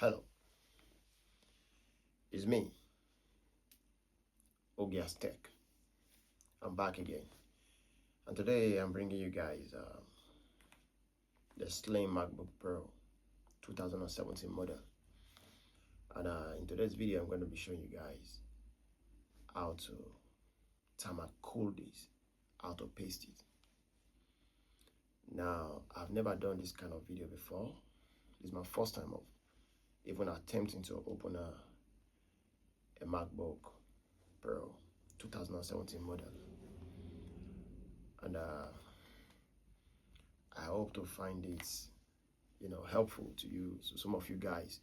Hello, it's me, Ogias Tech. I'm back again, and today I'm bringing you guys the slim MacBook Pro 2017 model. And in today's video, I'm going to be showing you guys how to thermocool this, how to paste it. Now, I've never done this kind of video before. This is my first time of even attempting to open a MacBook Pro 2017 model, and I hope to find it helpful to you, so some of you guys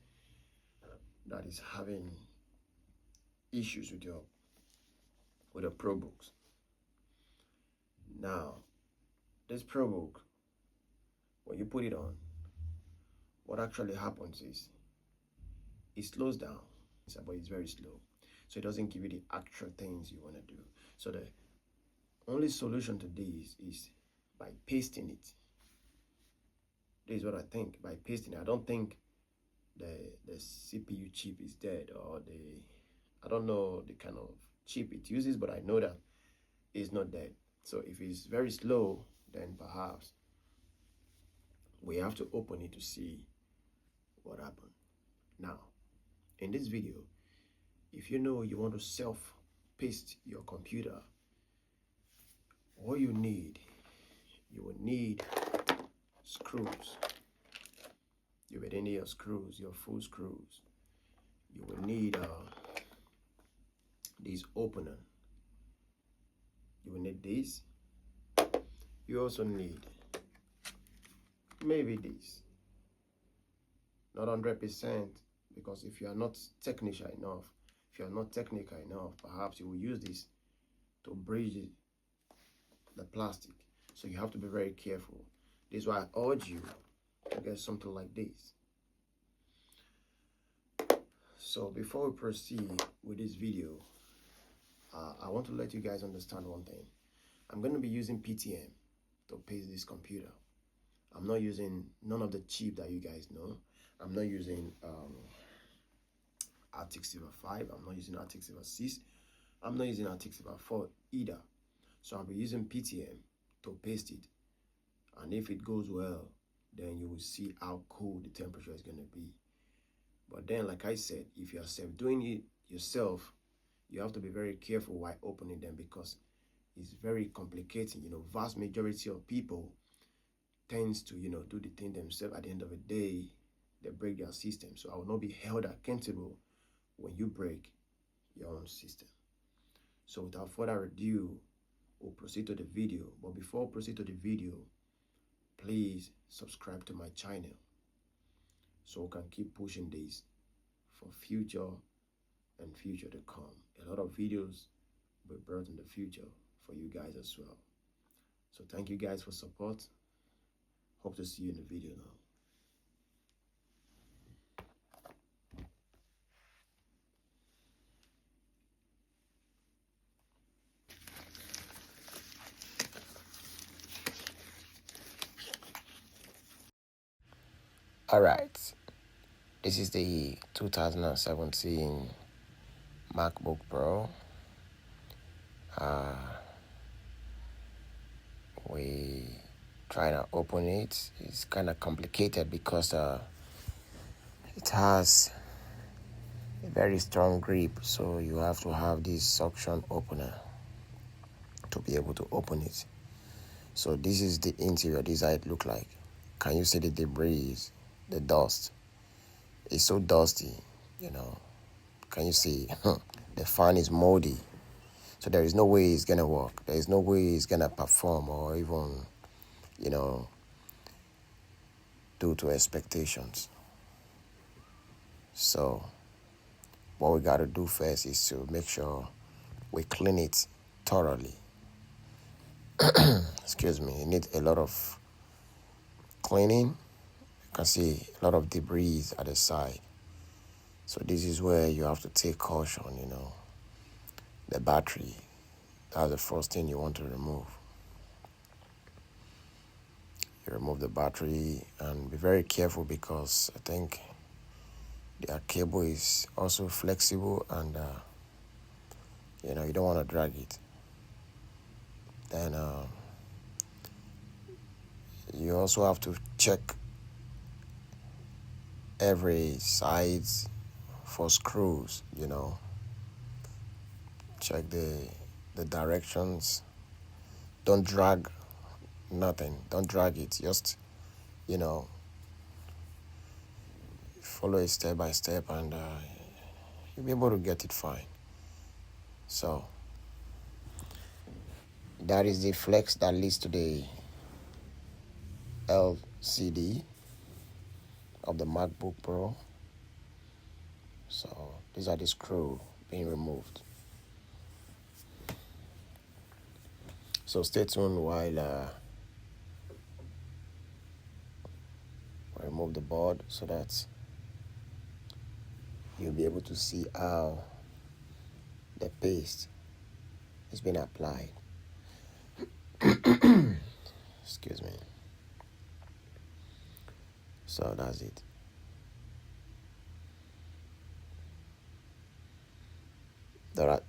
that is having issues with your ProBooks. Now, this ProBook, when you put it on, what actually happens is it slows down, but it's very slow, so it doesn't give you the actual things you want to do. So the only solution to this is by pasting it. This is what I think, by pasting it. I don't think the CPU chip is dead, or I don't know the kind of chip it uses, but I know that it's not dead. So if it's very slow, then perhaps we have to open it to see what happened. Now, in this video, if you know you want to self-paste your computer, all you will need screws. You will need your screws, your full screws. You will need this opener. You will need this. You also need maybe this. Not 100%, because if you are not technical enough, perhaps you will use this to bridge the plastic. So you have to be very careful. This is why I urge you to get something like this. So before we proceed with this video, I want to let you guys understand one thing. I'm going to be using PTM to paste this computer. I'm not using none of the chip that you guys know. I'm not using RTX 5. I'm not using RTX 6. I'm not using RTX 4 either. So I'll be using PTM to paste it. And if it goes well, then you will see how cool the temperature is going to be. But then, like I said, if you are doing it yourself, you have to be very careful while opening them, because it's very complicated. Vast majority of people tends to, do the thing themselves. At the end of the day, they break their system. So I will not be held accountable when you break your own system. So without further ado, we'll proceed to the video. But before we proceed to the video, please subscribe to my channel so we can keep pushing this for future to come. A lot of videos will be brought in the future for you guys as well. So thank you guys for support. Hope to see you in the video now. All right, this is the 2017 MacBook Pro. We try to open it. It's kind of complicated because it has a very strong grip, so you have to have this suction opener to be able to open it. So this is the interior. This is how it looks like. Can you see the debris, the dust? It's so dusty, Can you see? The fan is moldy. So there is no way it's going to work. There is no way it's going to perform or even, due to expectations. So what we got to do first is to make sure we clean it thoroughly. Excuse me. It needs a lot of cleaning. You can see a lot of debris at the side. So this is where you have to take caution, The battery, that's the first thing you want to remove. You remove the battery and be very careful, because I think their cable is also flexible, and you know, you don't want to drag it. Then you also have to check every sides for screws, you know. Check the directions. Don't drag nothing. Don't drag it. Just, you know, follow it step by step, and you'll be able to get it fine. So that is the flex that leads to the LCD of the MacBook Pro. So these are the screws being removed. So stay tuned while I remove the board, so that you'll be able to see how the paste is being applied. Excuse me. So that's it.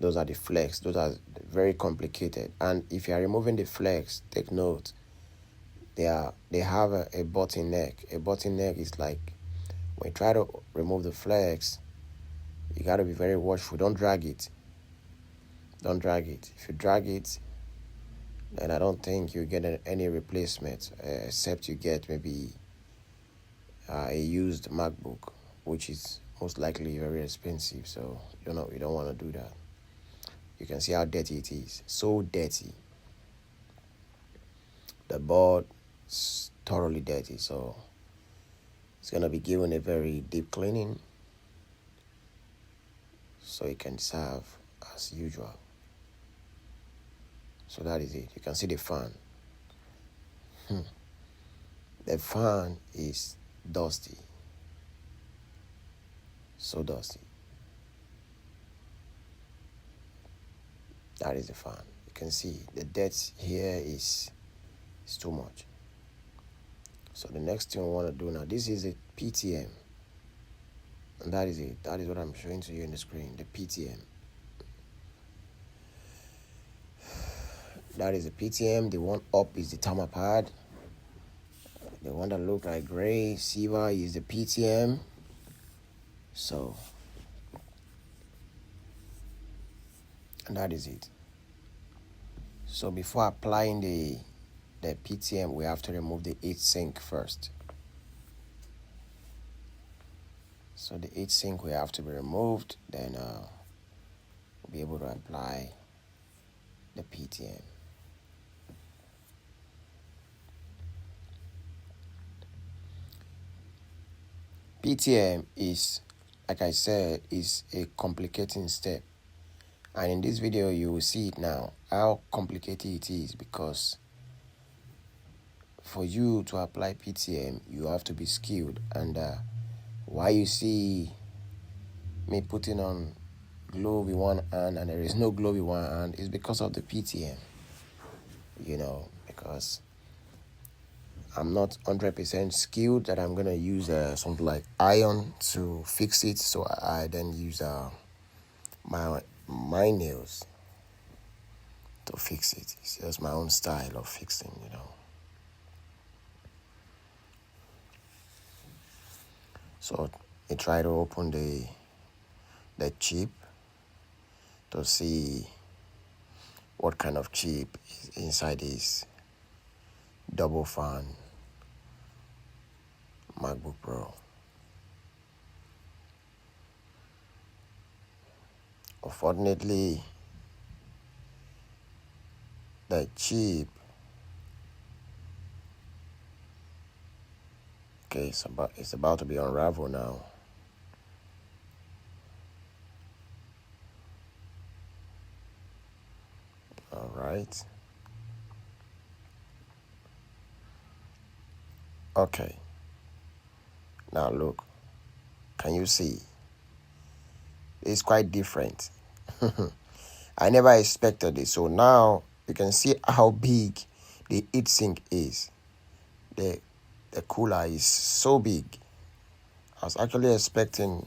Those are the flex. Those are very complicated. And if you are removing the flex, take note. They have a bottleneck. A bottleneck is like when you try to remove the flex, you gotta be very watchful. Don't drag it. Don't drag it. If you drag it, then I don't think you get any replacement, except you get maybe a used MacBook, which is most likely very expensive. So you don't want to do that. You can see how dirty it is. So dirty. The board is thoroughly dirty, so it's gonna be given a very deep cleaning, so it can serve as usual. So that is it. You can see the fan. The fan is dusty. So dusty. That is the fan. You can see the dirt here is too much. So the next thing we want to do now, this is a PTM. And that is it. That is what I'm showing to you on the screen, the PTM. That is the PTM. The one up is the thermopad. The one that looks like gray, silver, is the PTM. So, and that is it. So before applying the PTM, we have to remove the heatsink first. So the heatsink will have to be removed, then we'll be able to apply the PTM. PTM is, like I said, is a complicating step. And in this video, you will see it now, how complicated it is, because for you to apply PTM, you have to be skilled. And why you see me putting on glove with one hand and there is no glove with one hand is because of the PTM. You know, because I'm not 100% skilled that I'm going to use something like iron to fix it. So I then use my nails to fix it. It's just my own style of fixing, you know. So I try to open the chip to see what kind of chip is inside this double fan MacBook Pro. Unfortunately, the chip, okay, it's about to be unraveled now. All right. Okay. Now look, can you see? It's quite different. I never expected it. So now you can see how big the heatsink is. The cooler is so big. I was actually expecting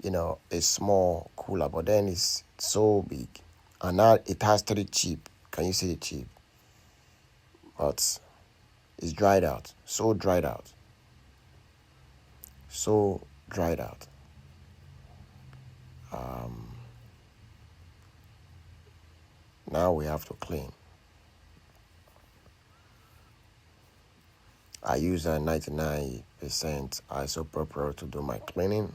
a small cooler, but then it's so big, and now it has 3 chip. Can you see the chip? But it's dried out, so dried out, so dried out. Now we have to clean. I use a 99% isopropyl to do my cleaning.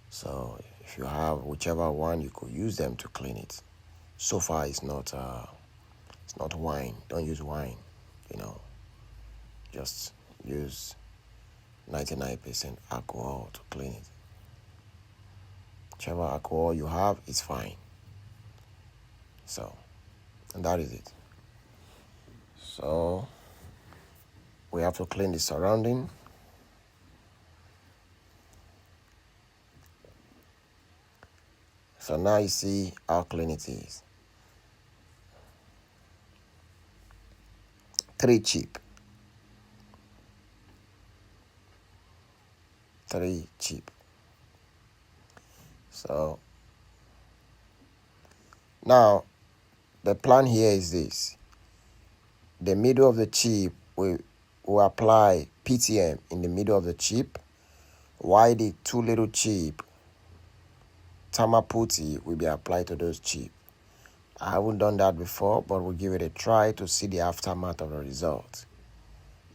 So if you have whichever one, you could use them to clean it. So far, it's not wine. Don't use wine. Just use 99% alcohol to clean it. Whichever alcohol you have, it's fine. So, and that is it. So we have to clean the surrounding. So now you see how clean it is. 3 chip. 3 chip. So now the plan here is this. The middle of the chip, we will apply PTM in the middle of the chip, while the 2 little chip, thermal putty, will be applied to those chips. I haven't done that before, but we'll give it a try to see the aftermath of the result.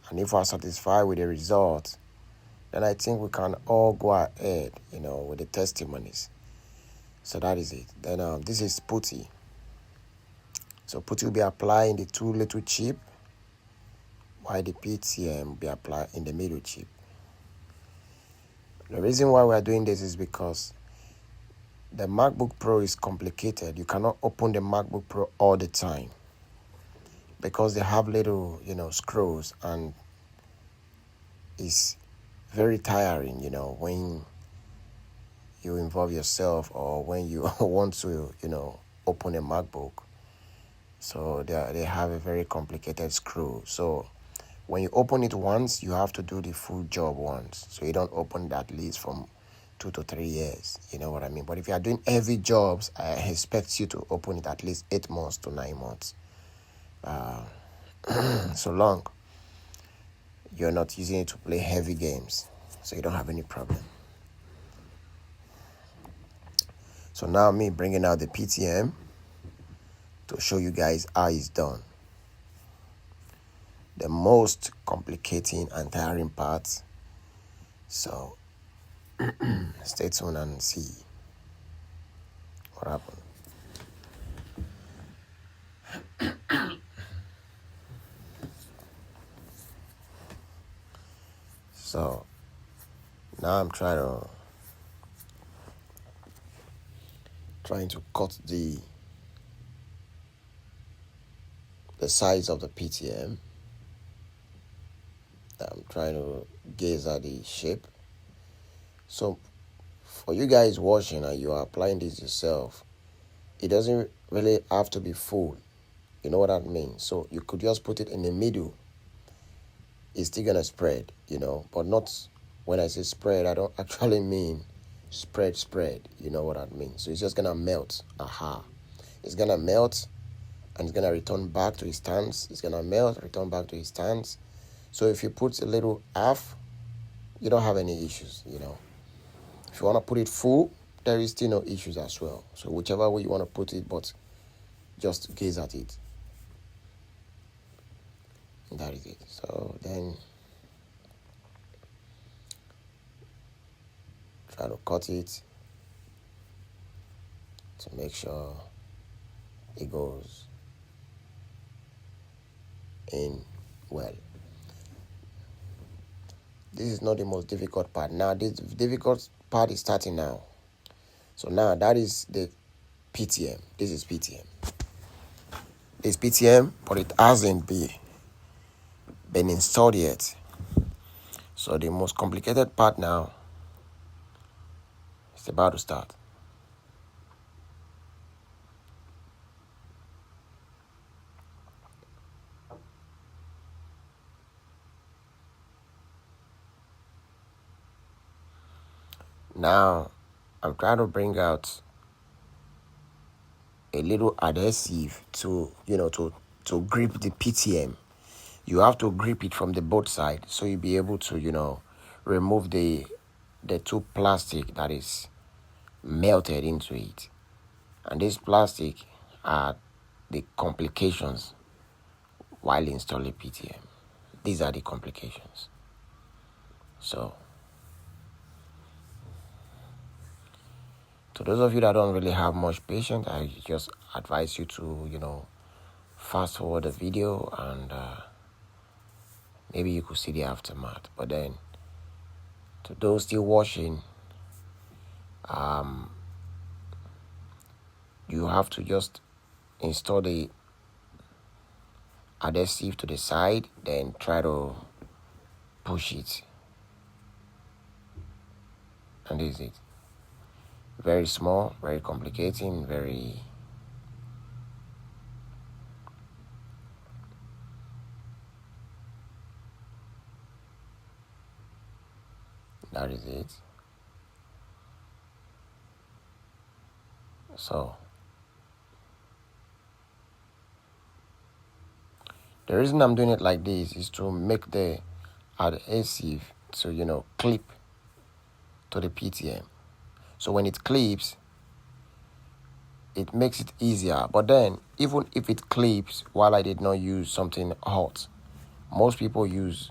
And if we're satisfied with the result, then I think we can all go ahead, with the testimonies. So that is it. Then this is putty. So putty will be applied in the 2 little chip, while the PTM will be applied in the middle chip. The reason why we are doing this is because the MacBook Pro is complicated. You cannot open the MacBook Pro all the time because they have little, screws, and it's very tiring, when you involve yourself or when you want to, open a MacBook. So they have a very complicated screw. So when you open it once, you have to do the full job once. So you don't open that least from 2 to 3 years. You know what I mean? But if you are doing heavy jobs, I expect you to open it at least 8 months to 9 months. So long you're not using it to play heavy games, so you don't have any problem. So now me bringing out the PTM to show you guys how it's done. The most complicating and tiring part. So stay tuned and see what happened. So now I'm trying to cut the size of the PTM. I'm trying to gaze at the shape. So for you guys watching and you are applying this yourself, it doesn't really have to be full. You know what that means? So you could just put it in the middle. It's still gonna spread, but not, when I say spread, I don't actually mean spread. You know what I mean? So it's just gonna melt. It's gonna melt and it's gonna return back to its stance. It's gonna melt, return back to its stance. So if you put a little half, you don't have any issues, If you want to put it full, there is still no issues as well. So whichever way you want to put it, but just gaze at it. And that is it. So then try to cut it to make sure it goes in well. This is not the most difficult part. Now, this difficult part is starting now. So now that is the PTM. This is PTM. This is PTM, but it hasn't been installed yet. So the most complicated part now is about to start. Now, I'm trying to bring out a little adhesive to to grip the PTM. You have to grip it from the both side, so you'll be able to remove the two plastic that is melted into it. And this plastic are the complications while installing PTM. These are the complications. So to those of you that don't really have much patience, I just advise you to fast forward the video, and maybe you could see the aftermath. But then to those still watching, you have to just install the adhesive to the side, then try to push it, and this is it. Very small, very complicating, very that is it. So the reason I'm doing it like this is to make the adhesive to clip to the PTM. So when it clips, it makes it easier. But then even if it clips while I did not use something hot, most people use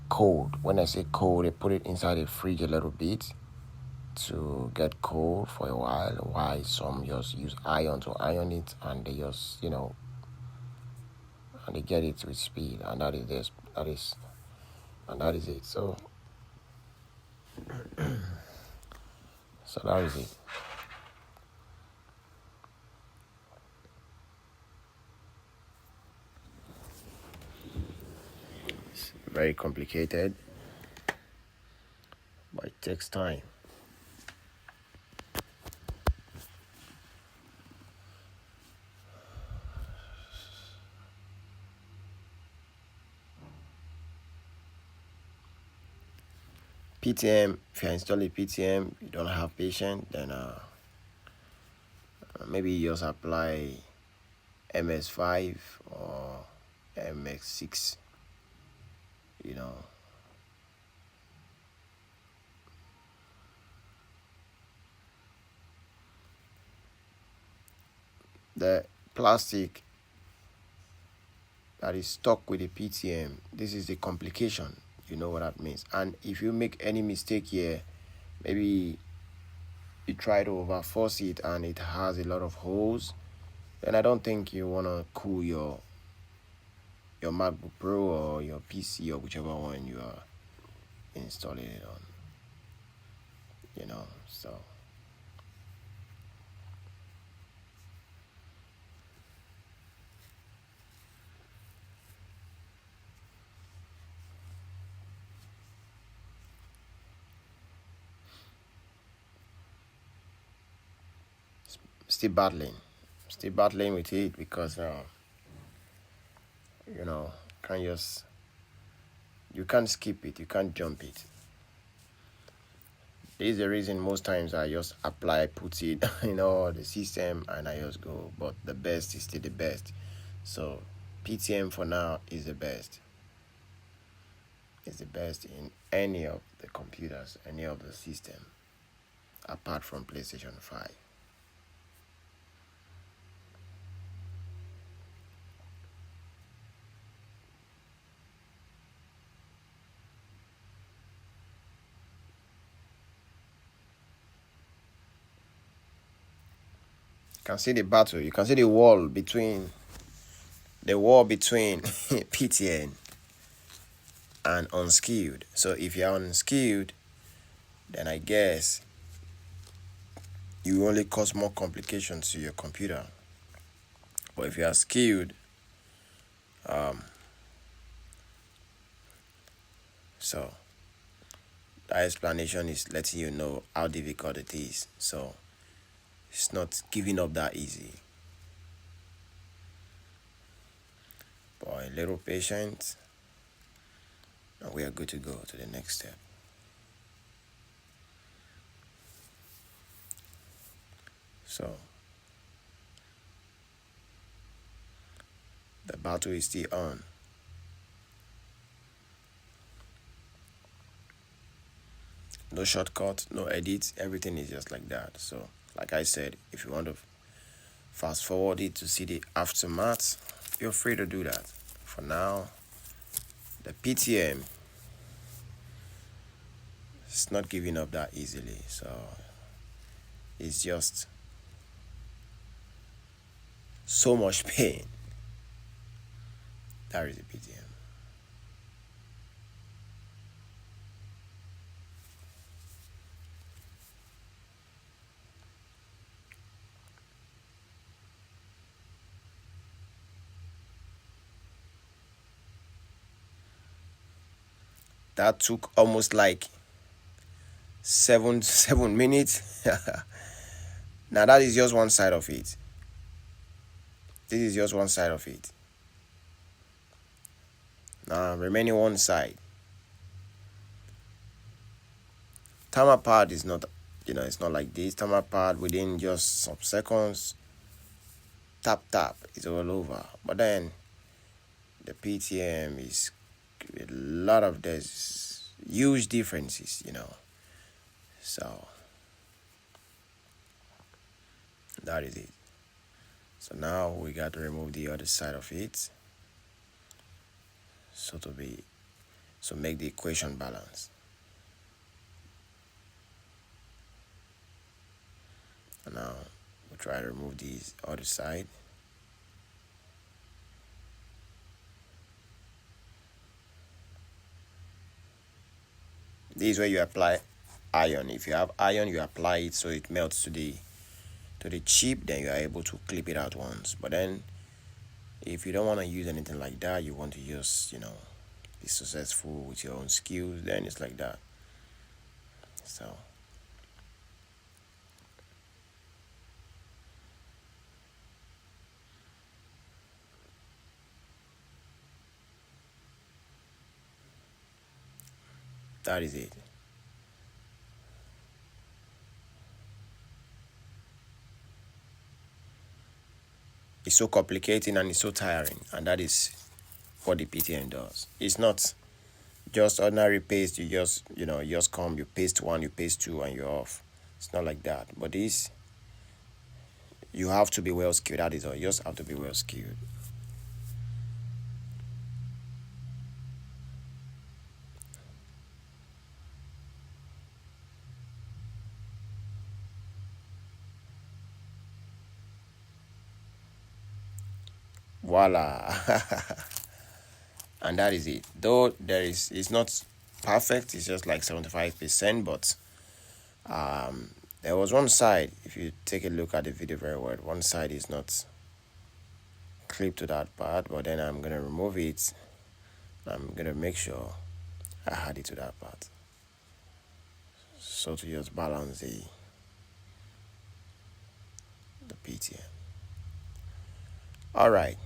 cold. When I say cold, they put it inside the fridge a little bit to get cold for a while some just use iron to iron it, and they just and they get it with speed, and that is it. So that is it. It's very complicated, but it takes time. PTM, if you install a PTM, you don't have patience, then maybe you just apply MS5 or MX6, The plastic that is stuck with the PTM, this is the complication. You know what that means. And if you make any mistake here, maybe you try to overforce it and it has a lot of holes, then I don't think you want to cool your MacBook Pro or your PC or whichever one you are installing it on. So still battling with it, because you can't skip it, you can't jump it. This is the reason most times I just apply, put it the system, and I just go. But the best is still the best. So PTM for now is the best. It's the best in any of the computers, any of the system, apart from PlayStation 5. You can see the battle. You can see the wall between PTN and unskilled. So if you're unskilled, then I guess you only cause more complications to your computer. But if you are skilled, so that explanation is letting you know how difficult it is. So it's not giving up that easy. But a little patience, and we are good to go to the next step. So the battle is still on. No shortcut, no edit, everything is just like that. So like I said, if you want to fast forward it to see the aftermath, feel free to do that. For now, the PTM is not giving up that easily, so it's just so much pain. That is the PTM. That took almost like seven minutes. Now that is just one side of it. This is just one side of it. Now remaining one side. Timer pad is not, it's not like this. Timer pad within just some seconds, tap, it's all over. But then the PTM is a lot of, there's huge differences, So that is it. So now we got to remove the other side of it. So make the equation balance. And now we'll try to remove the other side. This is where you apply iron. If you have iron, you apply it so it melts to the chip, then you are able to clip it out once. But then if you don't want to use anything like that, you want to just, be successful with your own skills, then it's like that. So that is it. It's so complicated and it's so tiring, and that is what the PTM does. It's not just ordinary paste. You just come, you paste one, you paste two, and you're off. It's not like that. But this, you have to be well skilled. That is all. You just have to be well skilled. Voila. And that is it. Though it's not perfect, it's just like 75%, but there was one side, if you take a look at the video very well, one side is not clipped to that part, but then I'm gonna remove it. I'm gonna make sure I add it to that part, so to just balance the PTM. All right,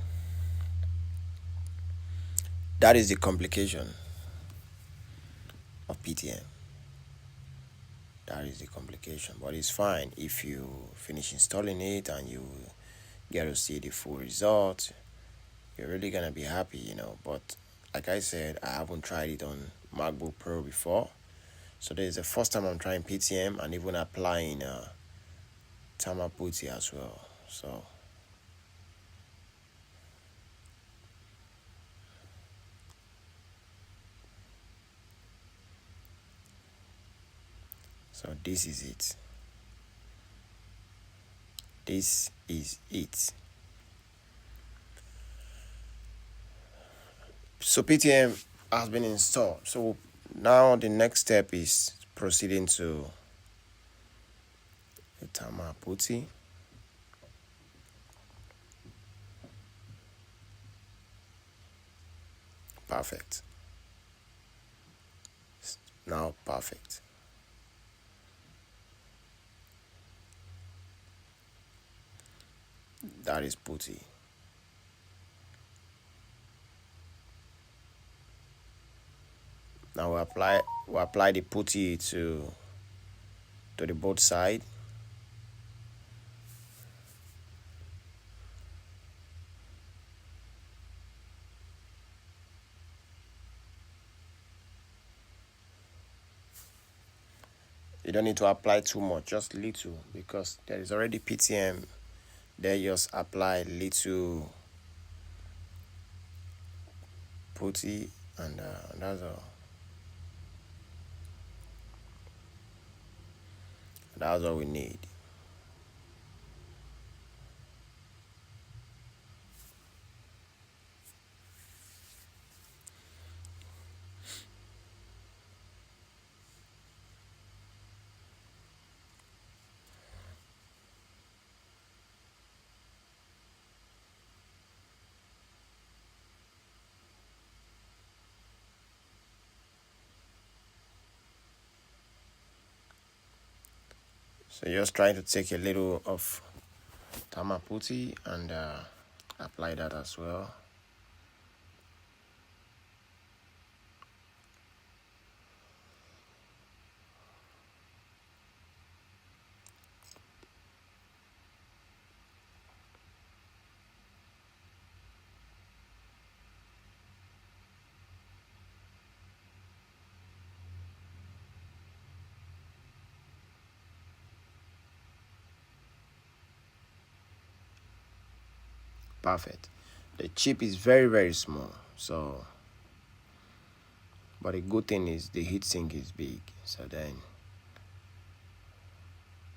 that is the complication of PTM. That is the complication, but it's fine if you finish installing it and you get to see the full result. You're really gonna be happy, But like I said, I haven't tried it on MacBook Pro before, so this is the first time I'm trying PTM and even applying timer putty as well. So this is it. This is it. So PTM has been installed. So now the next step is proceeding to the timer putty. Perfect. Now perfect. That is putty. Now we apply the putty to the both side. You don't need to apply too much, just little, because there is already PTM. There, just apply little putty, and that's all. That's all we need. So just try to take a little of Tama putty and apply that as well. Perfect. The chip is very, very small, so, but the good thing is the heatsink is big, so then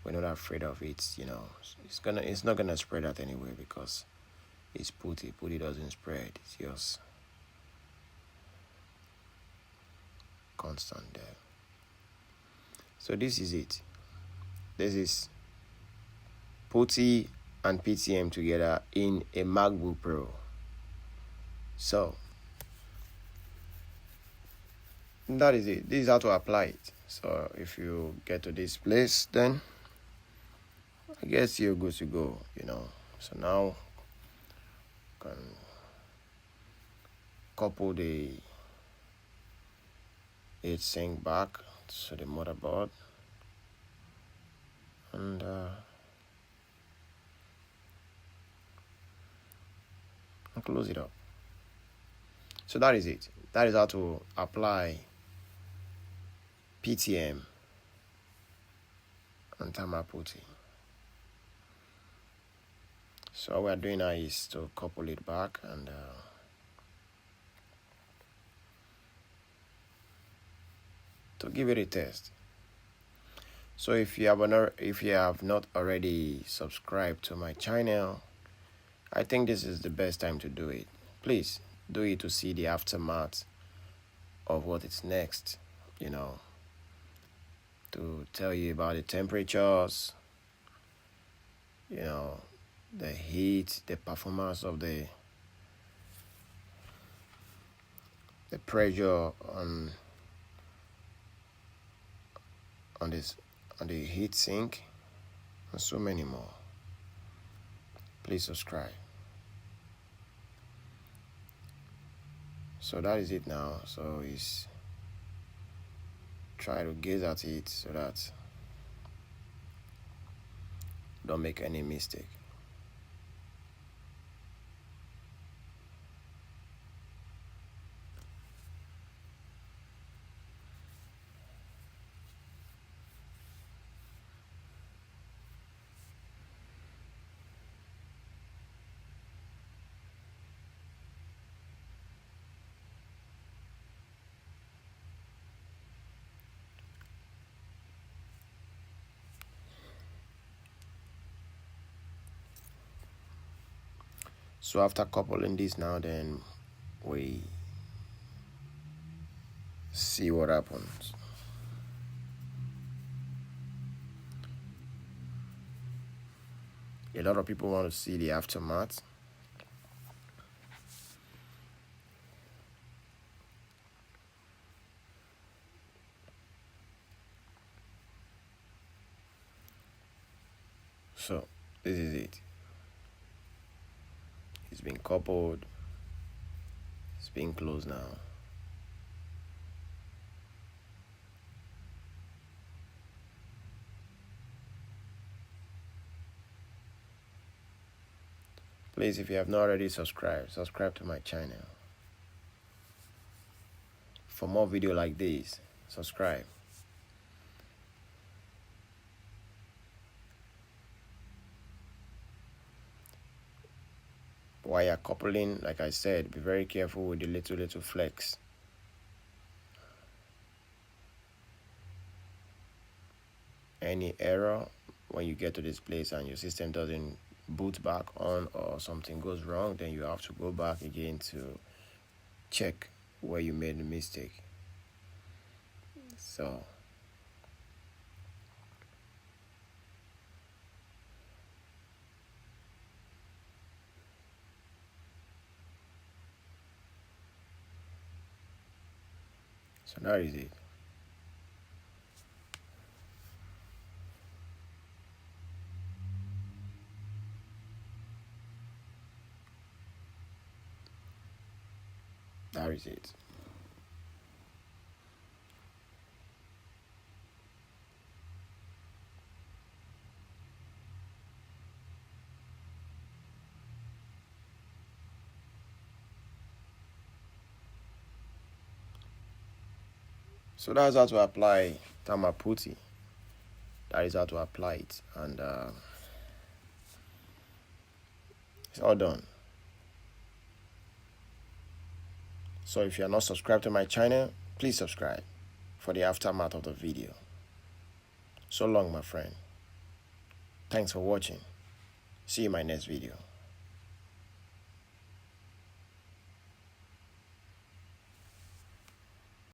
we're not afraid of it. It's not gonna spread out anyway because it's putty. Putty doesn't spread. It's just constant there. So this is it. This is putty and PTM together in a MacBook Pro. So that is it. This is how to apply it. So if you get to this place, then I guess you're good to go. So now you can couple the heatsink back to the motherboard and close it up. So that is it. That is how to apply PTM and Tama putty. So what we're doing now is to couple it back and to give it a test. So if you have not already subscribed to my channel, I think this is the best time to do it. Please do it to see the aftermath of what is next, to tell you about the temperatures, the heat, the performance of the pressure on the heat sink, and so many more. Please subscribe. So that is it now. So it's try to gaze at it so that don't make any mistake. So after coupling this now, then we see what happens. A lot of people want to see the aftermath. So this is it. It's been coupled. It's being closed now. Please, if you have not already subscribed to my channel. For more video like this, subscribe. wire coupling, like I said, be very careful with the little flex. Any error when you get to this place and your system doesn't boot back on or something goes wrong, then you have to go back again to check where you made the mistake. So that is it. That is it. So that's how to apply putty. That is how to apply it, and it's all done. So if you are not subscribed to my channel, please subscribe for the aftermath of the video. So long, my friend. Thanks for watching. See you in my next video.